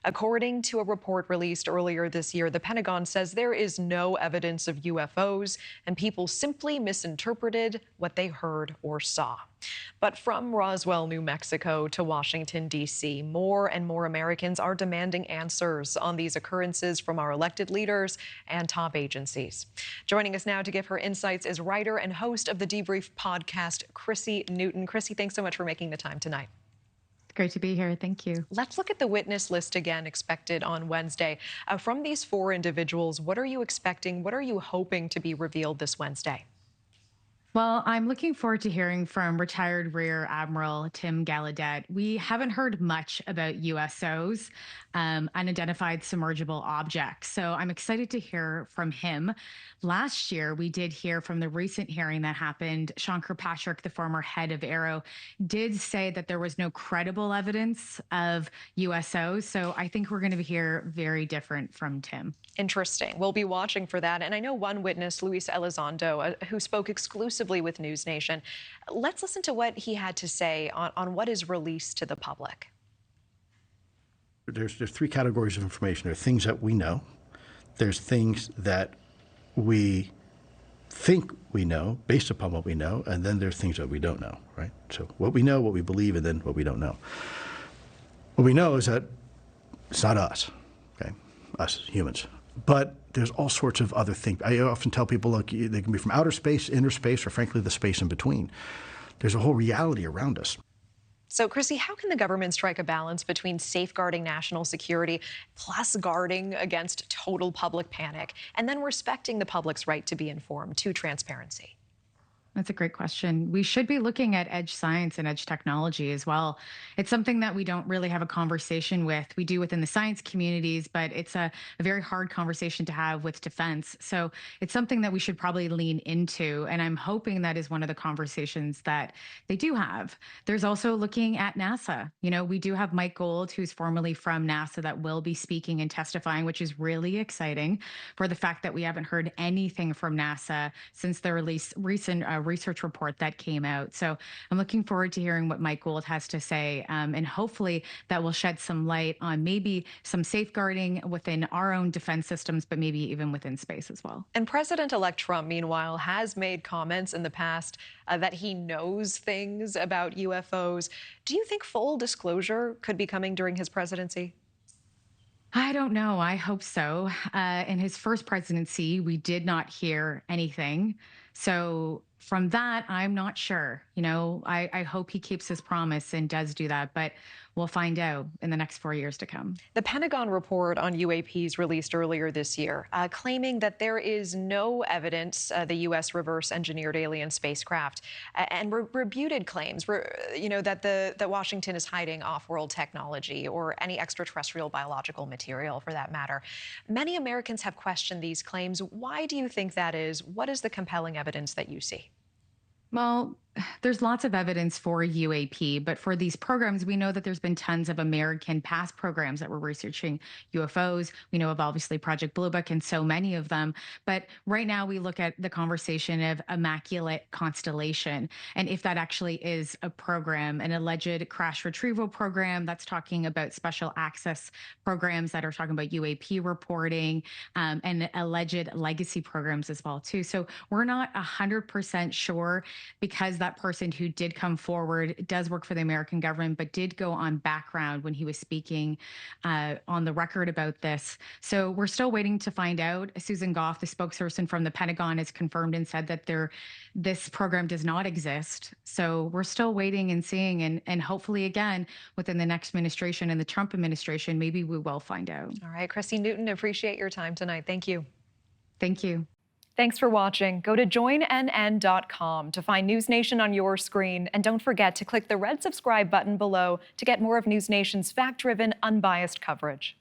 According to a report released earlier this year, the Pentagon says there is no evidence of UFOs and people simply misinterpreted what they heard or saw. But from Roswell, New Mexico to Washington, D.C., more and more Americans are demanding answers on these occurrences from our elected leaders and top agencies. Joining us now to give her insights is writer and host of the Debrief podcast, Chrissy Newton. Chrissy, thanks so much for making the time tonight. Great to be here. Thank you. Let's look at the witness list again, expected on Wednesday. From these 4 individuals, what are you expecting? What are you hoping to be revealed this Wednesday? Well, I'm looking forward to hearing from retired Rear Admiral Tim Gallaudet. We haven't heard much about USOs, unidentified submergible objects. So I'm excited to hear from him. Last year, we did hear from the recent hearing that happened. Sean Kirkpatrick, the former head of Aero, did say that there was no credible evidence of USOs. So I think we're going to hear very different from Tim. Interesting. We'll be watching for that. And I know one witness, Luis Elizondo, who spoke exclusively with NewsNation. Let's listen to what he had to say on what is released to the public. There's 3 categories of information. There are things that we know. There's things that we think we know based upon what we know. And then there's things that we don't know, right? So what we know, what we believe, and then what we don't know. What we know is that it's not us, okay? Us humans. But there's all sorts of other things. I often tell people, look, they can be from outer space, inner space, or frankly, the space in between. There's a whole reality around us. So, Chrissy, how can the government strike a balance between safeguarding national security plus guarding against total public panic and then respecting the public's right to be informed, to transparency? That's a great question. We should be looking at edge science and edge technology as well. It's something that we don't really have a conversation with. We do within the science communities, but it's a very hard conversation to have with defense. So it's something that we should probably lean into. And I'm hoping that is one of the conversations that they do have. There's also looking at NASA. You know, we do have Mike Gold, who's formerly from NASA, that will be speaking and testifying, which is really exciting for the fact that we haven't heard anything from NASA since the recent research report that came out. So I'm looking forward to hearing what Mike Gold has to say, and hopefully that will shed some light on maybe some safeguarding within our own defense systems, but maybe even within space as well. And President-elect Trump, meanwhile, has made comments in the past that he knows things about UFOs. Do you think full disclosure could be coming during his presidency? I don't know. I hope so. In his first presidency, we did not hear anything. So from that, I'm not sure. You know, I hope he keeps his promise and does do that, but we'll find out in the next 4 years to come. The Pentagon report on UAPs released earlier this year, claiming that there is no evidence the U.S. reverse-engineered alien spacecraft and rebuted claims, that Washington is hiding off-world technology or any extraterrestrial biological material, for that matter. Many Americans have questioned these claims. Why do you think that is? What is the compelling evidence that you see? Well, there's lots of evidence for UAP, but for these programs, we know that there's been tons of American past programs that were researching UFOs. We know of obviously Project Blue Book and so many of them. But right now we look at the conversation of Immaculate Constellation. And if that actually is a program, an alleged crash retrieval program that's talking about special access programs that are talking about UAP reporting, and alleged legacy programs as well, too. So we're not 100% sure, because that person who did come forward does work for the American government, but did go on background when he was speaking on the record about this. So we're still waiting to find out. Susan Goff, the spokesperson from the Pentagon, has confirmed and said that this program does not exist. So we're still waiting and seeing, and hopefully, again, within the next administration and the Trump administration, maybe we will find out. All right, Chrissy Newton, appreciate your time tonight. Thank you. Thank you. Thanks for watching. Go to joinnn.com to find NewsNation on your screen. And don't forget to click the red subscribe button below to get more of NewsNation's fact-driven, unbiased coverage.